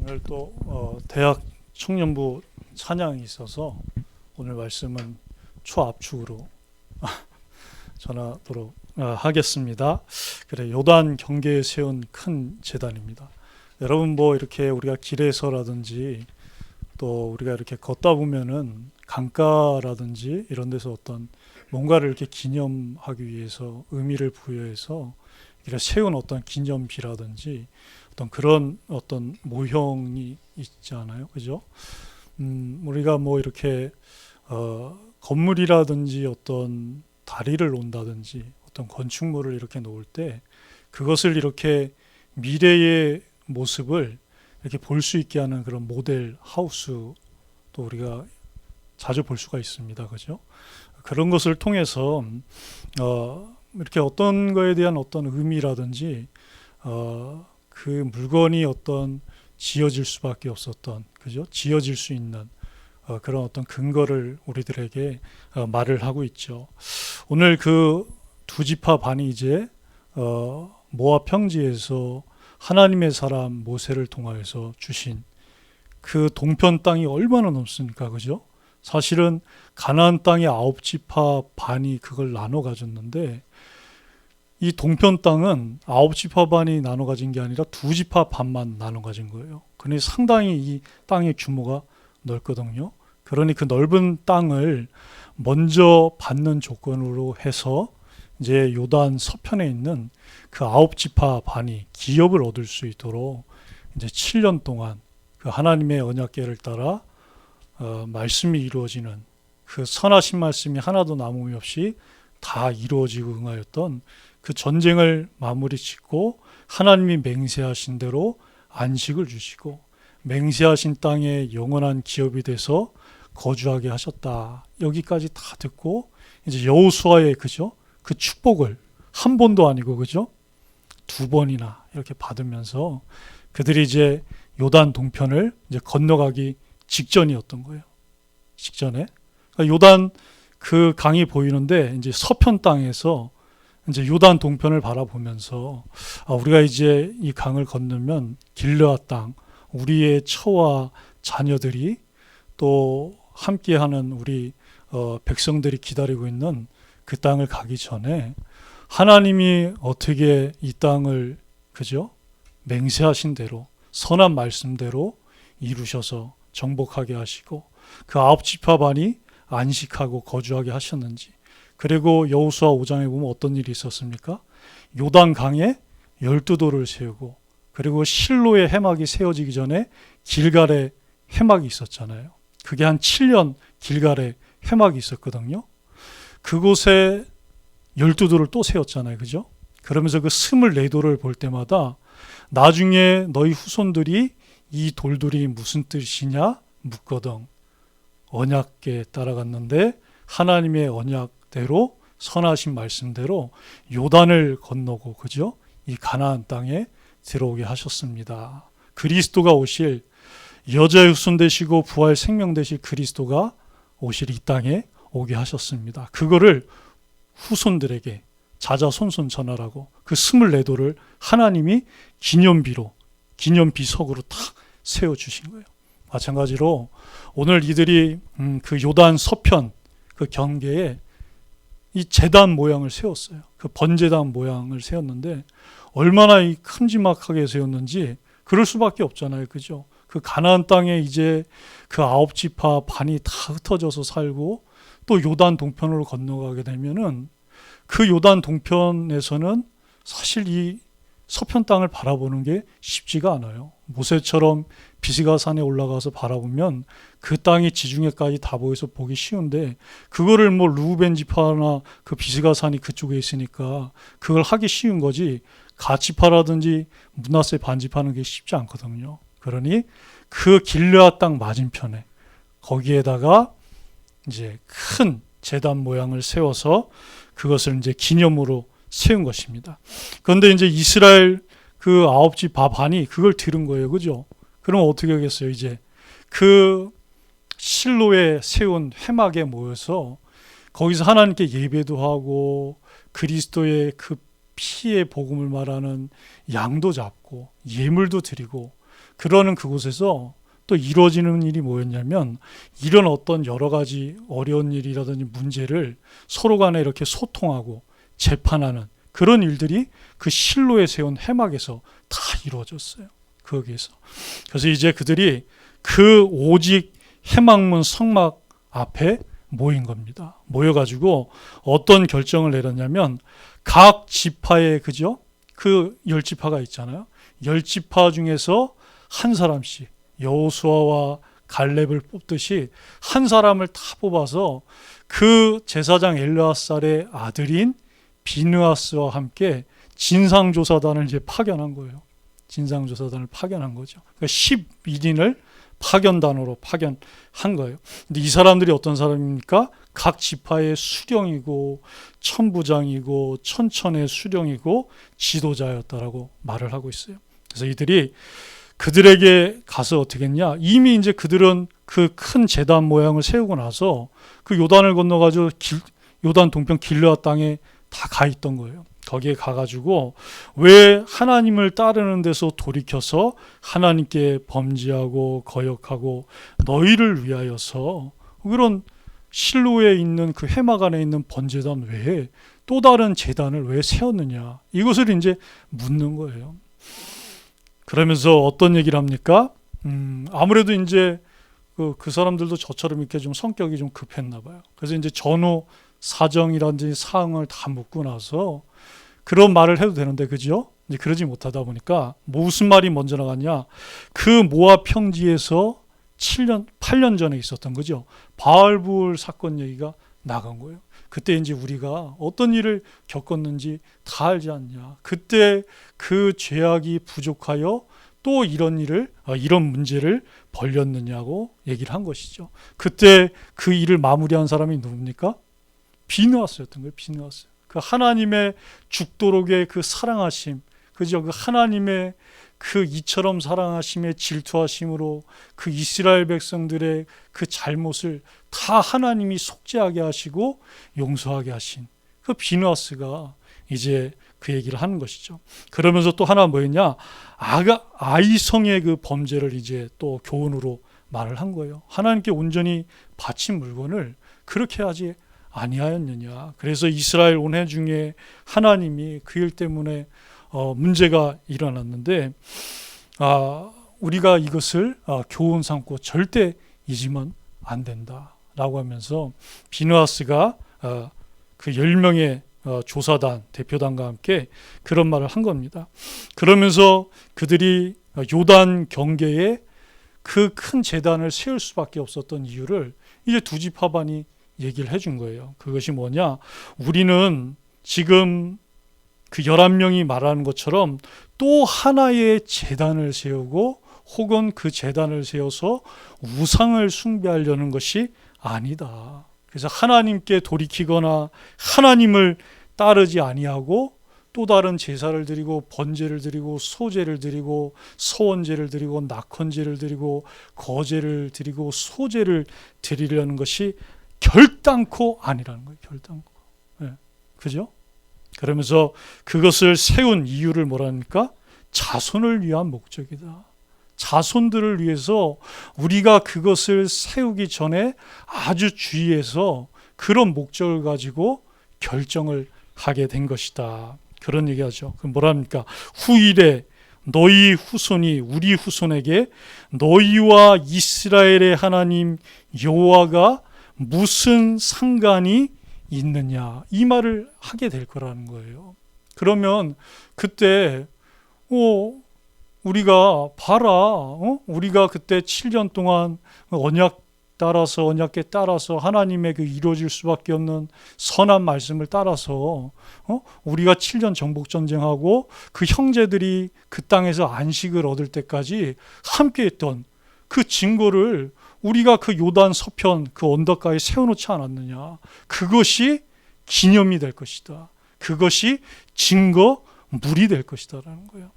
오늘 또 대학 청년부 찬양이 있어서 오늘 말씀은 초압축으로 전하도록 하겠습니다. 그래, 요단 경계에 세운 큰 제단입니다. 여러분 뭐 이렇게 우리가 길에서라든지 또 우리가 이렇게 걷다 보면은 강가라든지 이런 데서 어떤 뭔가를 이렇게 기념하기 위해서 의미를 부여해서 이렇게 세운 어떤 기념비라든지 어떤 그런 어떤 모형이 있잖아요, 그죠? 우리가 뭐 이렇게 건물이라든지 어떤 다리를 놓는다든지 어떤 건축물을 이렇게 놓을 때 그것을 이렇게 미래의 모습을 이렇게 볼 수 있게 하는 그런 모델 하우스도 우리가 자주 볼 수가 있습니다, 그죠? 그런 것을 통해서 이렇게 어떤 거에 대한 어떤 의미라든지 그 물건이 어떤 지어질 수밖에 없었던, 그죠? 지어질 수 있는 그런 어떤 근거를 우리들에게 말을 하고 있죠. 오늘 그 두 지파 반이 이제 모압 평지에서 하나님의 사람 모세를 통하여서 주신 그 동편 땅이 얼마나 넓습니까, 그죠? 사실은 가나안 땅의 9지파 반이 그걸 나눠 가졌는데 이 동편 땅은 9지파 반이 나눠 가진 게 아니라 2지파 반만 나눠 가진 거예요. 그러니 상당히 이 땅의 규모가 넓거든요. 그러니 그 넓은 땅을 먼저 받는 조건으로 해서 이제 요단 서편에 있는 그 9지파 반이 기업을 얻을 수 있도록 이제 7년 동안 그 하나님의 언약궤를 따라 말씀이 이루어지는 그 선하신 말씀이 하나도 남음이 없이 다 이루어지고 응하였던 그 전쟁을 마무리 짓고 하나님이 맹세하신 대로 안식을 주시고 맹세하신 땅에 영원한 기업이 돼서 거주하게 하셨다. 여기까지 다 듣고 이제 여호수아의 그죠? 그 축복을 한 번도 아니고 그죠? 2번이나 이렇게 받으면서 그들이 이제 요단 동편을 이제 건너가기 직전이었던 거예요. 직전에. 그러니까 요단 그 강이 보이는데 이제 서편 땅에서 이제 요단 동편을 바라보면서 우리가 이제 이 강을 건너면 길르앗 땅, 우리의 처와 자녀들이 또 함께하는 우리 백성들이 기다리고 있는 그 땅을 가기 전에 하나님이 어떻게 이 땅을 그죠? 맹세하신 대로 선한 말씀대로 이루셔서 정복하게 하시고 그 9지파 반이 안식하고 거주하게 하셨는지 그리고 여호수아 5장에 보면 어떤 일이 있었습니까? 요단 강에 12돌을 세우고 그리고 실로의 해막이 세워지기 전에 길갈에 해막이 있었잖아요. 그게 한 7년 길갈에 해막이 있었거든요. 그곳에 12돌을 또 세웠잖아요. 그죠? 그러면서 그 24돌을 볼 때마다 나중에 너희 후손들이 이 돌들이 무슨 뜻이냐 묻거든. 언약궤에 따라갔는데 하나님의 언약대로 선하신 말씀대로 요단을 건너고 그죠? 이 가나안 땅에 들어오게 하셨습니다. 그리스도가 오실 여자의 후손 되시고 부활 생명 되실 그리스도가 오실 이 땅에 오게 하셨습니다. 그거를 후손들에게 자자손손 전하라고 그 24돌을 하나님이 기념비석으로 탁 세워주신 거예요. 마찬가지로 오늘 이들이 그 요단 서편 그 경계에 이 제단 모양을 세웠어요. 그 번제단 모양을 세웠는데 얼마나 이 큼지막하게 세웠는지 그럴 수밖에 없잖아요. 그죠? 그 가나안 땅에 이제 그 9지파 반이 다 흩어져서 살고 또 요단 동편으로 건너가게 되면은 그 요단 동편에서는 사실 이 서편 땅을 바라보는 게 쉽지가 않아요. 모세처럼 비스가산에 올라가서 바라보면 그 땅이 지중해까지 다 보여서 보기 쉬운데 그거를 뭐 루벤 지파나 그 비스가산이 그쪽에 있으니까 그걸 하기 쉬운 거지 갓지파라든지 므낫세 반지파는 게 쉽지 않거든요. 그러니 그 길르앗 땅 맞은편에 거기에다가 이제 큰 제단 모양을 세워서 그것을 이제 기념으로 세운 것입니다. 그런데 이제 이스라엘 그 9지파 반이 그걸 들은 거예요. 그죠? 그럼 어떻게 하겠어요? 이제 그 실로에 세운 회막에 모여서 거기서 하나님께 예배도 하고 그리스도의 그 피의 복음을 말하는 양도 잡고 예물도 드리고 그러는 그곳에서 또 이루어지는 일이 뭐였냐면, 이런 어떤 여러 가지 어려운 일이라든지 문제를 서로 간에 이렇게 소통하고 재판하는 그런 일들이 그 실로에 세운 회막에서 다 이루어졌어요. 거기에서. 그래서 이제 그들이 그 오직 회막문 성막 앞에 모인 겁니다. 모여가지고 어떤 결정을 내렸냐면, 각 지파의, 그죠? 그 10지파가 있잖아요. 10지파 중에서 한 사람씩, 여호수아와 갈렙을 뽑듯이 한 사람을 다 뽑아서 그 제사장 엘르아살의 아들인 비느하스와 함께 진상조사단을 이제 파견한 거예요. 진상조사단을 파견한 거죠. 그러니까 11인을 파견단으로 파견한 거예요. 근데 이 사람들이 어떤 사람입니까? 각 지파의 수령이고 천부장이고 천천의 수령이고 지도자였다라고 말을 하고 있어요. 그래서 이들이 그들에게 가서 어떻게 했냐? 이미 이제 그들은 그 큰 제단 모양을 세우고 나서 그 요단을 건너가지고 요단 동편 길르앗 땅에 다 가 있던 거예요. 거기에 가가지고 왜 하나님을 따르는 데서 돌이켜서 하나님께 범죄하고 거역하고 너희를 위하여서 그런 실로에 있는 그 회막 안에 있는 번제단 외에 또 다른 제단을 왜 세웠느냐, 이것을 이제 묻는 거예요. 그러면서 어떤 얘기를 합니까? 아무래도 이제 그 사람들도 저처럼 이렇게 좀 성격이 좀 급했나 봐요. 그래서 이제 전후 사정이라든지 사항을 다 묻고 나서 그런 말을 해도 되는데, 그죠? 이제 그러지 못하다 보니까 무슨 말이 먼저 나갔냐? 그 모압 평지에서 8년 전에 있었던 거죠. 바알부울 사건 얘기가 나간 거예요. 그때 이제 우리가 어떤 일을 겪었는지 다 알지 않냐. 그때 그 죄악이 부족하여 또 이런 문제를 벌였느냐고 얘기를 한 것이죠. 그때 그 일을 마무리한 사람이 누굽니까? 비느하스였던 거예요. 비느하스. 그 하나님의 죽도록의 그 사랑하심, 그죠? 그 하나님의 그 이처럼 사랑하심에 질투하심으로 그 이스라엘 백성들의 그 잘못을 다 하나님이 속죄하게 하시고 용서하게 하신 그 비느하스가 이제 그 얘기를 하는 것이죠. 그러면서 또 하나 뭐였냐? 아이성의 그 범죄를 이제 또 교훈으로 말을 한 거예요. 하나님께 온전히 바친 물건을 그렇게 하지 아니하였느냐. 그래서 이스라엘 온회 중에 하나님이 그 일 때문에 문제가 일어났는데, 우리가 이것을 교훈 삼고 절대 잊으면 안 된다라고 하면서 비느하스가 그 10명의 조사단 대표단과 함께 그런 말을 한 겁니다. 그러면서 그들이 요단 경계에 그 큰 제단을 세울 수밖에 없었던 이유를 이제 두 지파반이 얘기를 해준 거예요. 그것이 뭐냐? 우리는 지금 그 11명이 말하는 것처럼 또 하나의 제단을 세우고 혹은 그 제단을 세워서 우상을 숭배하려는 것이 아니다. 그래서 하나님께 돌이키거나 하나님을 따르지 아니하고 또 다른 제사를 드리고 번제를 드리고 소제를 드리고 서원제를 드리고 낙헌제를 드리고 거제를 드리고 소제를 드리려는 것이 결단코 아니라는 거예요. 결단코. 네. 그죠? 그러면서 그것을 세운 이유를 뭐랍니까? 자손을 위한 목적이다. 자손들을 위해서 우리가 그것을 세우기 전에 아주 주의해서 그런 목적을 가지고 결정을 하게 된 것이다. 그런 얘기하죠. 그럼 뭐랍니까? 후일에 너희 후손이 우리 후손에게 너희와 이스라엘의 하나님 여호와가 무슨 상관이 있느냐, 이 말을 하게 될 거라는 거예요. 그러면 그때 우리가 봐라, 우리가 그때 7년 동안 언약계 따라서 하나님의 그 이루어질 수밖에 없는 선한 말씀을 따라서 우리가 7년 정복전쟁하고 그 형제들이 그 땅에서 안식을 얻을 때까지 함께했던 그 증거를 우리가 그 요단 서편 그 언덕가에 세워놓지 않았느냐. 그것이 기념이 될 것이다. 그것이 증거물이 될 것이다 라는 거예요.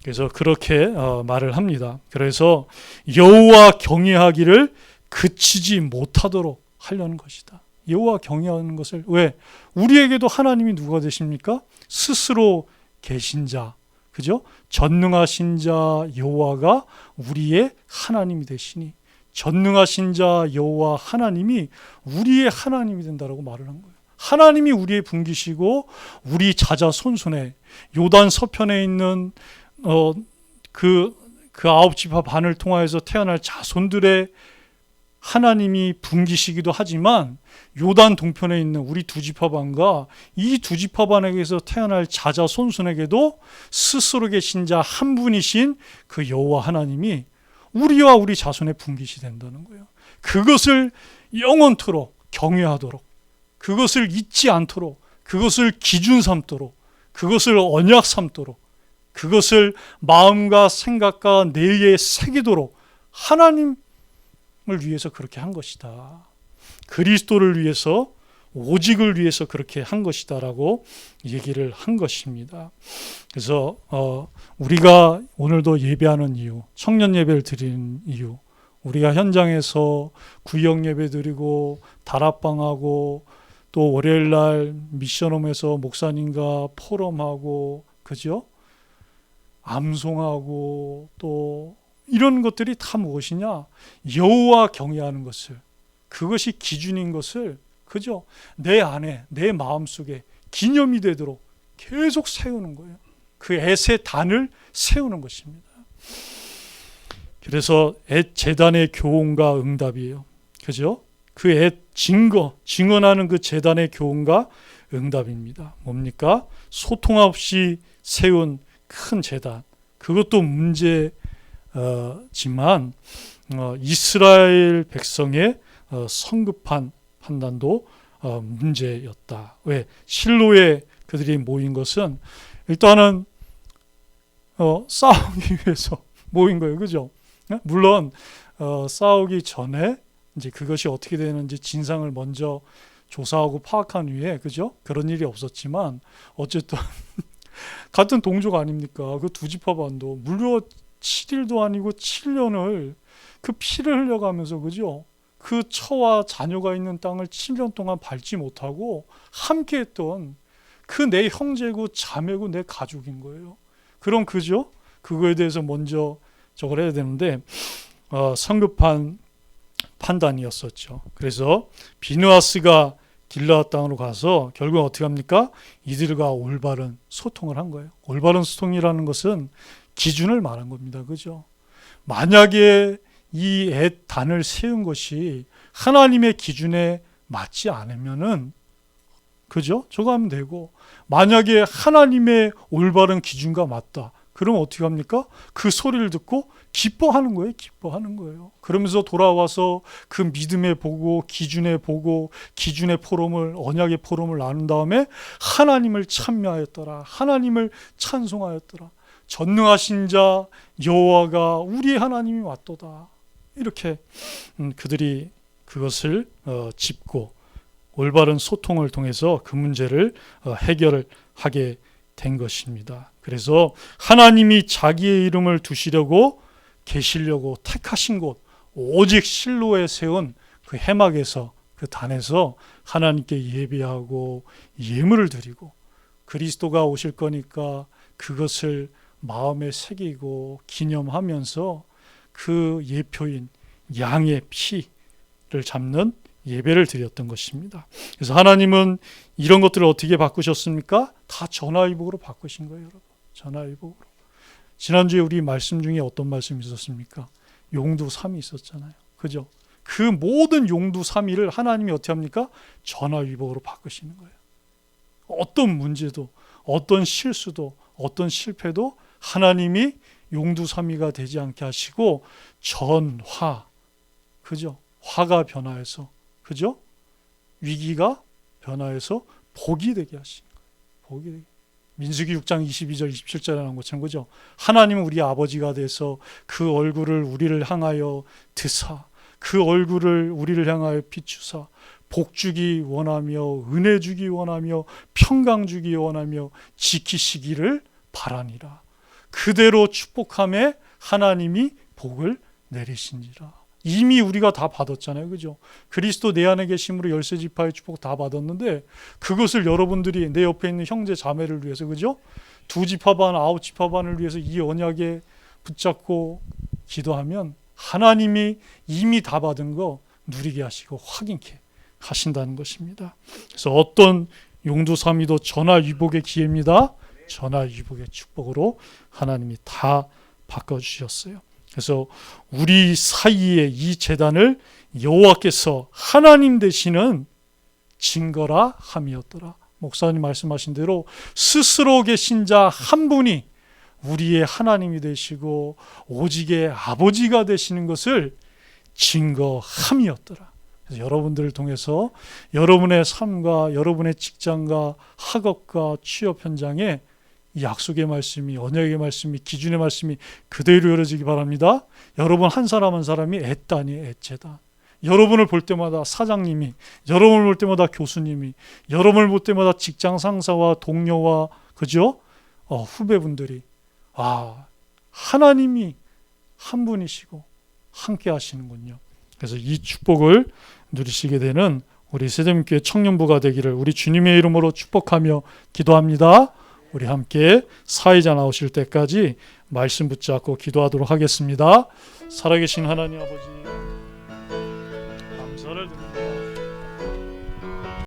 그래서 그렇게 말을 합니다. 그래서 여호와 경외하기를 그치지 못하도록 하려는 것이다. 여호와 경외하는 것을 왜? 우리에게도 하나님이 누가 되십니까? 스스로 계신 자, 그죠? 전능하신 자 여호와가 우리의 하나님이 되시니, 전능하신 자 여호와 하나님이 우리의 하나님이 된다라고 말을 한 거예요. 하나님이 우리의 분기시고 우리 자자손손에 요단 서편에 있는 그 아홉 지파 반을 통하여서 태어날 자손들의 하나님이 분기시기도 하지만 요단 동편에 있는 우리 두 지파반과 이 두 지파반에게서 태어날 자자손손에게도 스스로 계신 자 한 분이신 그 여호와 하나님이 우리와 우리 자손의 분깃이 된다는 거예요. 그것을 영원토록 경외하도록, 그것을 잊지 않도록, 그것을 기준 삼도록, 그것을 언약 삼도록, 그것을 마음과 생각과 뇌에 새기도록 하나님을 위해서 그렇게 한 것이다. 그리스도를 위해서, 오직을 위해서 그렇게 한 것이다라고 얘기를 한 것입니다. 그래서 우리가 오늘도 예배하는 이유, 청년 예배를 드리는 이유, 우리가 현장에서 구역 예배 드리고 다락방하고 또 월요일날 미션홈에서 목사님과 포럼하고, 그죠? 암송하고 또 이런 것들이 다 무엇이냐? 여호와 경외하는 것을, 그것이 기준인 것을, 그죠? 내 안에, 내 마음속에 기념이 되도록 계속 세우는 거예요. 그 엣의 단을 세우는 것입니다. 그래서 엣 제단의 교훈과 응답이에요. 그죠? 그 엣 증언하는 그 제단의 교훈과 응답입니다. 뭡니까? 소통 없이 세운 큰 제단. 그것도 문제지만 이스라엘 백성의 성급한 판단도 문제였다. 왜? 실로에 그들이 모인 것은 일단은 싸우기 위해서 모인 거예요. 그죠? 물론 싸우기 전에 이제 그것이 어떻게 되는지 진상을 먼저 조사하고 파악한 후에, 그죠? 그런 일이 없었지만 어쨌든 같은 동족 아닙니까? 그 두 지파반도 무려 7일도 아니고 7년을 그 피를 흘려가면서, 그죠? 그 처와 자녀가 있는 땅을 7년 동안 밟지 못하고 함께했던 그 내 형제고 자매고 내 가족인 거예요. 그럼 그죠? 그거에 대해서 먼저 저걸 해야 되는데 성급한 판단이었었죠. 그래서 비느하스가 길르앗 땅으로 가서 결국 어떻게 합니까? 이들과 올바른 소통을 한 거예요. 올바른 소통이라는 것은 기준을 말한 겁니다. 그죠? 만약에 이 엣 단을 세운 것이 하나님의 기준에 맞지 않으면은, 그죠? 저거 하면 되고, 만약에 하나님의 올바른 기준과 맞다. 그럼 어떻게 합니까? 그 소리를 듣고 기뻐하는 거예요. 기뻐하는 거예요. 그러면서 돌아와서 그 믿음의 보고, 기준의 보고, 기준의 포럼을, 언약의 포럼을 나눈 다음에 하나님을 찬미하였더라. 하나님을 찬송하였더라. 전능하신 자 여호와가 우리의 하나님이 맞도다. 이렇게 그들이 그것을 짚고 올바른 소통을 통해서 그 문제를 해결을 하게 된 것입니다. 그래서 하나님이 자기의 이름을 두시려고 계시려고 택하신 곳, 오직 실로에 세운 그 해막에서, 그 단에서 하나님께 예배하고 예물을 드리고, 그리스도가 오실 거니까 그것을 마음에 새기고 기념하면서 그 예표인 양의 피를 잡는 예배를 드렸던 것입니다. 그래서 하나님은 이런 것들을 어떻게 바꾸셨습니까? 다 전화위복으로 바꾸신 거예요, 여러분. 전화위복으로. 지난주에 우리 말씀 중에 어떤 말씀이 있었습니까? 용두삼이 있었잖아요. 그죠? 그 모든 용두삼위를 하나님이 어떻게 합니까? 전화위복으로 바꾸시는 거예요. 어떤 문제도, 어떤 실수도, 어떤 실패도 하나님이 용두삼위가 되지 않게 하시고 전화, 그죠? 화가 변화해서, 그죠? 위기가 변화해서 복이 되게 하신 거예요. 복이 되게. 민수기 6장 22절 27절에 나온 것처럼, 그죠? 하나님은 우리 아버지가 돼서 그 얼굴을 우리를 향하여 드사, 그 얼굴을 우리를 향하여 비추사, 복 주기 원하며 은혜 주기 원하며 평강 주기 원하며 지키시기를 바라니라. 그대로 축복함에 하나님이 복을 내리신지라. 이미 우리가 다 받았잖아요. 그죠? 그리스도 내 안에 계심으로 열세 지파의 축복 다 받았는데, 그것을 여러분들이 내 옆에 있는 형제 자매를 위해서, 그죠? 두 지파 반, 아홉 지파 반을 위해서 이 언약에 붙잡고 기도하면 하나님이 이미 다 받은 거 누리게 하시고 확인케 하신다는 것입니다. 그래서 어떤 용두사미도 전화위복의 기회입니다. 전화위복의 축복으로 하나님이 다 바꿔주셨어요. 그래서 우리 사이에 이 제단을 여호와께서 하나님 되시는 증거라 함이었더라. 목사님 말씀하신 대로 스스로 계신 자 한 분이 우리의 하나님이 되시고 오직의 아버지가 되시는 것을 증거함이었더라. 그래서 여러분들을 통해서 여러분의 삶과 여러분의 직장과 학업과 취업 현장에 이 약속의 말씀이, 언약의 말씀이, 기준의 말씀이 그대로 이루어지기 바랍니다. 여러분 한 사람 한 사람이 애단이에요. 애제단. 여러분을 볼 때마다 사장님이, 여러분을 볼 때마다 교수님이, 여러분을 볼 때마다 직장 상사와 동료와 그죠? 후배분들이 하나님이 한 분이시고 함께 하시는군요. 그래서 이 축복을 누리시게 되는 우리 세대민교회 청년부가 되기를 우리 주님의 이름으로 축복하며 기도합니다. 우리 함께 사회자 나오실 때까지 말씀 붙잡고 기도하도록 하겠습니다. 살아계신 하나님 아버지,